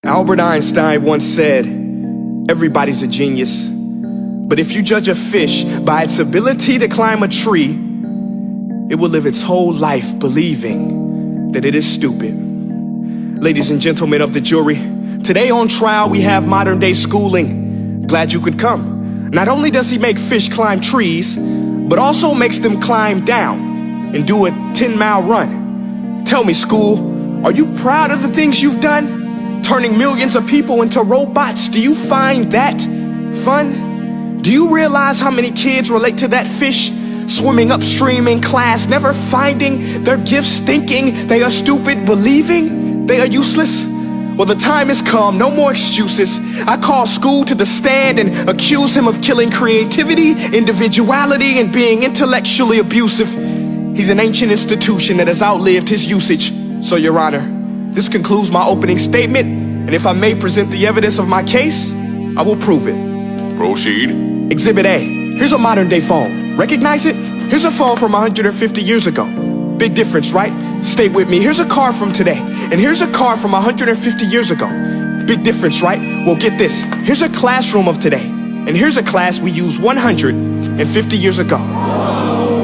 Albert Einstein once said, everybody's a genius, but if you judge a fish by its ability to climb a tree, it will live its whole life believing that it is stupid. Ladies and gentlemen of the jury, today on trial we have modern day schooling. Glad you could come. Not only does he make fish climb trees, but also makes them climb down and do a 10-mile run. Tell me, school, are you proud of the things you've done? Turning millions of people into robots, do you find that fun? Do you realize how many kids relate to that fish swimming upstream in class, never finding their gifts, thinking they are stupid, believing they are useless? Well, the time has come, no more excuses. I call school to the stand and accuse him of killing creativity, individuality, and being intellectually abusive. He's an ancient institution that has outlived his usage. So, Your Honor, this concludes my opening statement, and if I may present the evidence of my case, I will prove it. Proceed. Exhibit A. Here's a modern day phone. Recognize it? Here's a phone from 150 years ago. Big difference, right? Stay with me. Here's a car from today, and here's a car from 150 years ago. Big difference, right? Well, get this. Here's a classroom of today, and here's a class we used 150 years ago.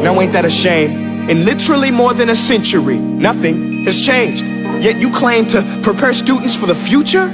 Now, ain't that a shame? In literally more than a century, nothing has changed. Yet you claim to prepare students for the future?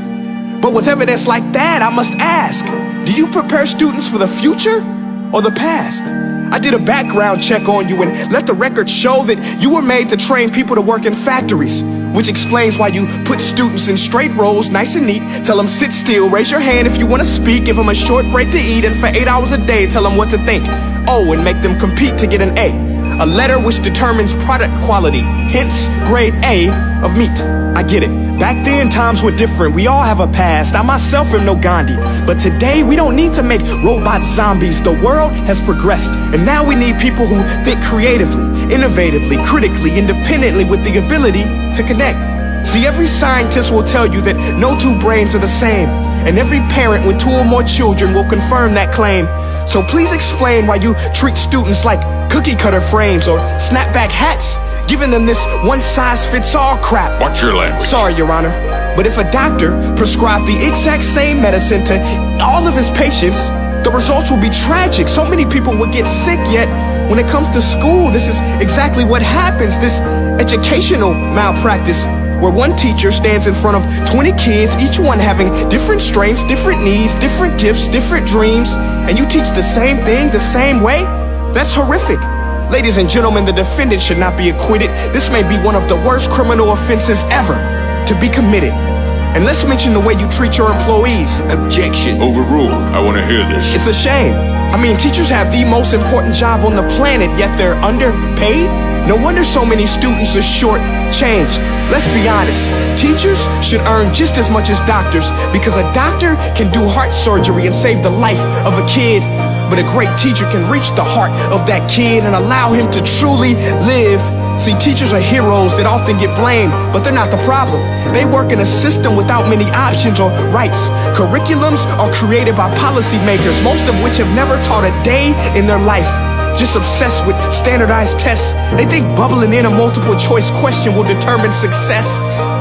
But with evidence like that, I must ask, do you prepare students for the future or the past? I did a background check on you and let the record show that you were made to train people to work in factories, which explains why you put students in straight rows, nice and neat, tell them sit still, raise your hand if you want to speak, give them a short break to eat, and for 8 hours a day, tell them what to think. Oh, and make them compete to get an A letter which determines product quality, hence grade A of meat. I get it. Back then, times were different. We all have a past. I myself am no Gandhi. But today, we don't need to make robot zombies. The world has progressed. And now we need people who think creatively, innovatively, critically, independently, with the ability to connect. See, every scientist will tell you that no two brains are the same. And every parent with 2 or more children will confirm that claim. So please explain why you treat students like cookie cutter frames or snapback hats, giving them this one-size-fits-all crap. Watch your language. Sorry, Your Honor, but if a doctor prescribed the exact same medicine to all of his patients, the results will be tragic. So many people would get sick, yet when it comes to school, this is exactly what happens, this educational malpractice, where one teacher stands in front of 20 kids, each one having different strengths, different needs, different gifts, different dreams, and you teach the same thing the same way? That's horrific. Ladies and gentlemen, the defendant should not be acquitted. This may be one of the worst criminal offenses ever to be committed. And let's mention the way you treat your employees. Objection. Overruled. I want to hear this. It's a shame. I mean, teachers have the most important job on the planet, yet they're underpaid? No wonder so many students are short-changed. Let's be honest, teachers should earn just as much as doctors, because a doctor can do heart surgery and save the life of a kid, but a great teacher can reach the heart of that kid and allow him to truly live. See, teachers are heroes that often get blamed, but they're not the problem. They work in a system without many options or rights. Curriculums are created by policymakers, most of which have never taught a day in their life. Just obsessed with standardized tests. They think bubbling in a multiple choice question will determine success.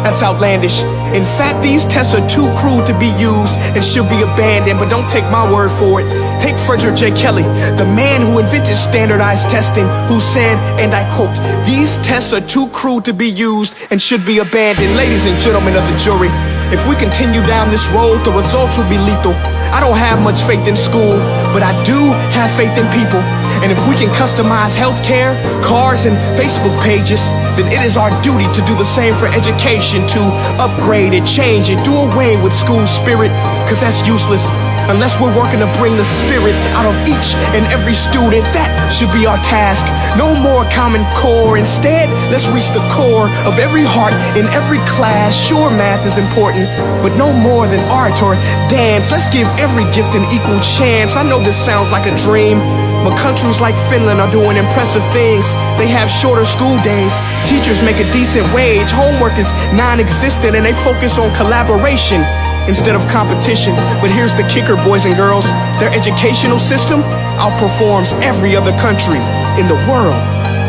That's outlandish. In fact, these tests are too cruel to be used and should be abandoned, but don't take my word for it. Take Frederick J. Kelly, the man who invented standardized testing, who said, and I quote, "These tests are too cruel to be used and should be abandoned." Ladies and gentlemen of the jury, if we continue down this road, the results will be lethal. I don't have much faith in school, but I do have faith in people. And if we can customize healthcare, cars, and Facebook pages, then it is our duty to do the same for education, to upgrade it, change it, do away with school spirit, because that's useless. Unless we're working to bring the spirit out of each and every student, that should be our task. No more Common Core. Instead, let's reach the core of every heart in every class. Sure, math is important, but no more than art or dance. Let's give every gift an equal chance. I know this sounds like a dream, but countries like Finland are doing impressive things. They have shorter school days. Teachers make a decent wage. Homework is non-existent, and they focus on collaboration instead of competition. But here's the kicker, boys and girls. Their educational system outperforms every other country in the world.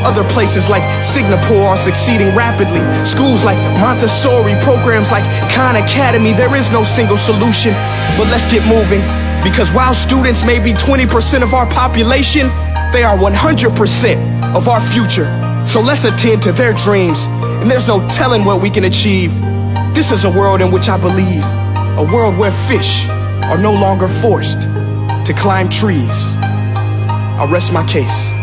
Other places like Singapore are succeeding rapidly. Schools like Montessori, programs like Khan Academy. There is no single solution, but let's get moving. Because while students may be 20% of our population, they are 100% of our future. So let's attend to their dreams, and there's no telling what we can achieve. This is a world in which I believe, a world where fish are no longer forced to climb trees. I'll rest my case.